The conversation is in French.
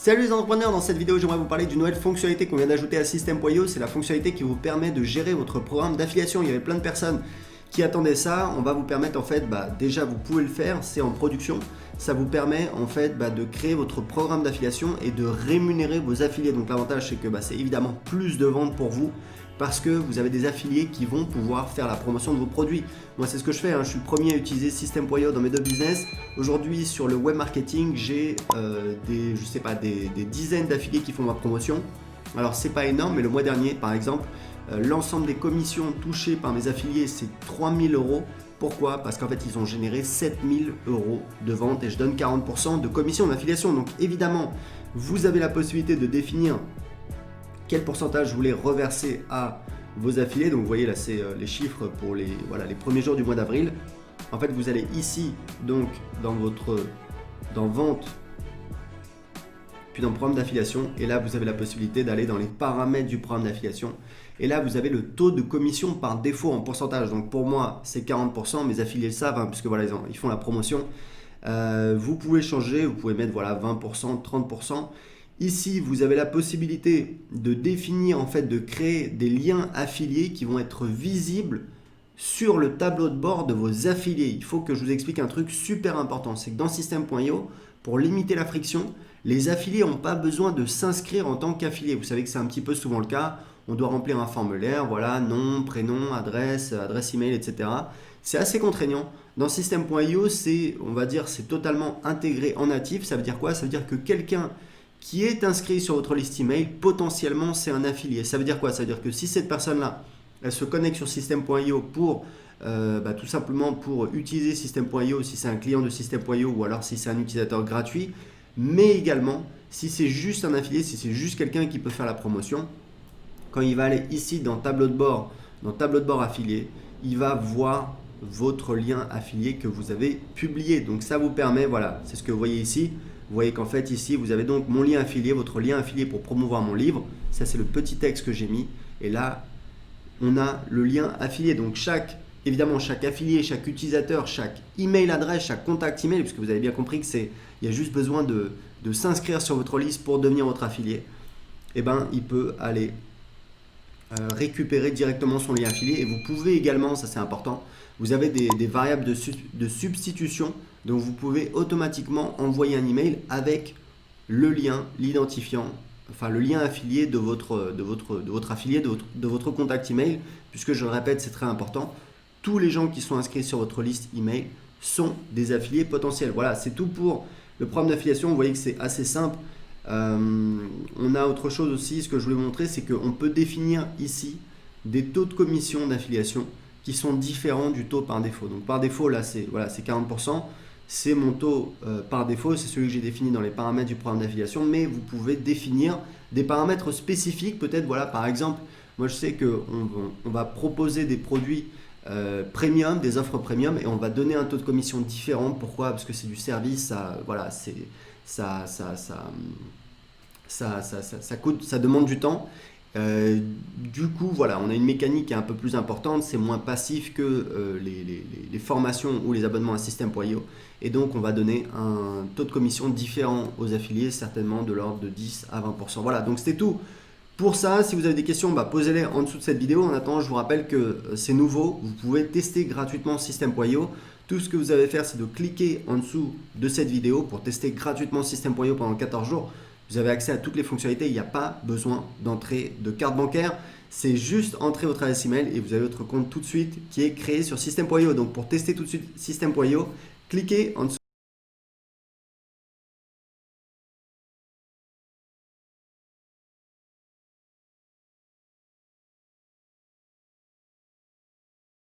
Salut les entrepreneurs, dans cette vidéo j'aimerais vous parler d'une nouvelle fonctionnalité qu'on vient d'ajouter à System.io. C'est la fonctionnalité qui vous permet de gérer votre programme d'affiliation. Il y avait plein de personnes qui attendaient ça. On va vous permettre en fait, déjà vous pouvez le faire, c'est en production. Ça vous permet en fait de créer votre programme d'affiliation et de rémunérer vos affiliés. Donc l'avantage c'est que c'est évidemment plus de ventes pour vous, parce que vous avez des affiliés qui vont pouvoir faire la promotion de vos produits. Moi, c'est ce que je fais, je suis le premier à utiliser System.io dans mes deux business. Aujourd'hui, sur le web marketing, j'ai des dizaines d'affiliés qui font ma promotion. Alors, c'est pas énorme, mais le mois dernier, par exemple, l'ensemble des commissions touchées par mes affiliés, c'est 3 000 €. Pourquoi? Parce qu'en fait, ils ont généré 7 000 € de vente et je donne 40% de commission d'affiliation. Donc, évidemment, vous avez la possibilité de définir quel pourcentage vous voulez reverser à vos affiliés. Donc vous voyez là, c'est les chiffres pour les premiers jours du mois d'avril. En fait, vous allez ici donc dans vente, puis dans le programme d'affiliation, et là vous avez la possibilité d'aller dans les paramètres du programme d'affiliation, et là vous avez le taux de commission par défaut en pourcentage. Donc pour moi c'est 40%, mes affiliés le savent, puisque voilà, ils font la promotion. Vous pouvez changer, vous pouvez mettre 20%, 30%. Ici, vous avez la possibilité de définir, en fait, de créer des liens affiliés qui vont être visibles sur le tableau de bord de vos affiliés. Il faut que je vous explique un truc super important, c'est que dans System.io, pour limiter la friction, les affiliés n'ont pas besoin de s'inscrire en tant qu'affiliés. Vous savez que c'est un petit peu souvent le cas. On doit remplir un formulaire, nom, prénom, adresse email, etc. C'est assez contraignant. Dans System.io, c'est totalement intégré en natif. Ça veut dire quoi? Ça veut dire que quelqu'un qui est inscrit sur votre liste email, potentiellement c'est un affilié. Ça veut dire quoi? Ça veut dire que si cette personne-là, elle se connecte sur System.io pour tout simplement pour utiliser System.io, si c'est un client de System.io ou alors si c'est un utilisateur gratuit, mais également si c'est juste un affilié, si c'est juste quelqu'un qui peut faire la promotion, quand il va aller ici dans tableau de bord affilié, il va voir votre lien affilié que vous avez publié. Donc ça vous permet, c'est ce que vous voyez ici. Vous voyez qu'en fait ici vous avez donc mon lien affilié, votre lien affilié pour promouvoir mon livre. Ça c'est le petit texte que j'ai mis, et là on a le lien affilié. Donc chaque affilié, chaque utilisateur, chaque email adresse, chaque contact email, puisque vous avez bien compris que il y a juste besoin de s'inscrire sur votre liste pour devenir votre affilié, il peut aller récupérer directement son lien affilié. Et vous pouvez également, ça c'est important, vous avez des variables de substitution, donc vous pouvez automatiquement envoyer un email avec le lien, l'identifiant, le lien affilié de votre affilié, de votre contact email, puisque je le répète, c'est très important, tous les gens qui sont inscrits sur votre liste email sont des affiliés potentiels. Voilà, c'est tout pour le programme d'affiliation. Vous voyez que c'est assez simple. On a autre chose aussi, ce que je voulais vous montrer, c'est qu'on peut définir ici des taux de commission d'affiliation qui sont différents du taux par défaut. Donc par défaut, là c'est 40%, c'est mon taux par défaut, c'est celui que j'ai défini dans les paramètres du programme d'affiliation, mais vous pouvez définir des paramètres spécifiques. Peut-être, par exemple, moi je sais qu'on va proposer des produits premium, des offres premium, et on va donner un taux de commission différent. Pourquoi? Parce que c'est du service, ça coûte, ça demande du temps. Du coup, on a une mécanique qui est un peu plus importante, c'est moins passif que les formations ou les abonnements à System.io, et donc on va donner un taux de commission différent aux affiliés, certainement de l'ordre de 10 à 20%. Voilà, donc c'était tout pour ça. Si vous avez des questions, posez-les en dessous de cette vidéo. En attendant, je vous rappelle que c'est nouveau, vous pouvez tester gratuitement System.io. Tout ce que vous avez à faire, c'est de cliquer en dessous de cette vidéo pour tester gratuitement System.io pendant 14 jours. Vous avez accès à toutes les fonctionnalités, il n'y a pas besoin d'entrer de carte bancaire. C'est juste entrer votre adresse email et vous avez votre compte tout de suite qui est créé sur System.io. Donc pour tester tout de suite System.io, cliquez en dessous.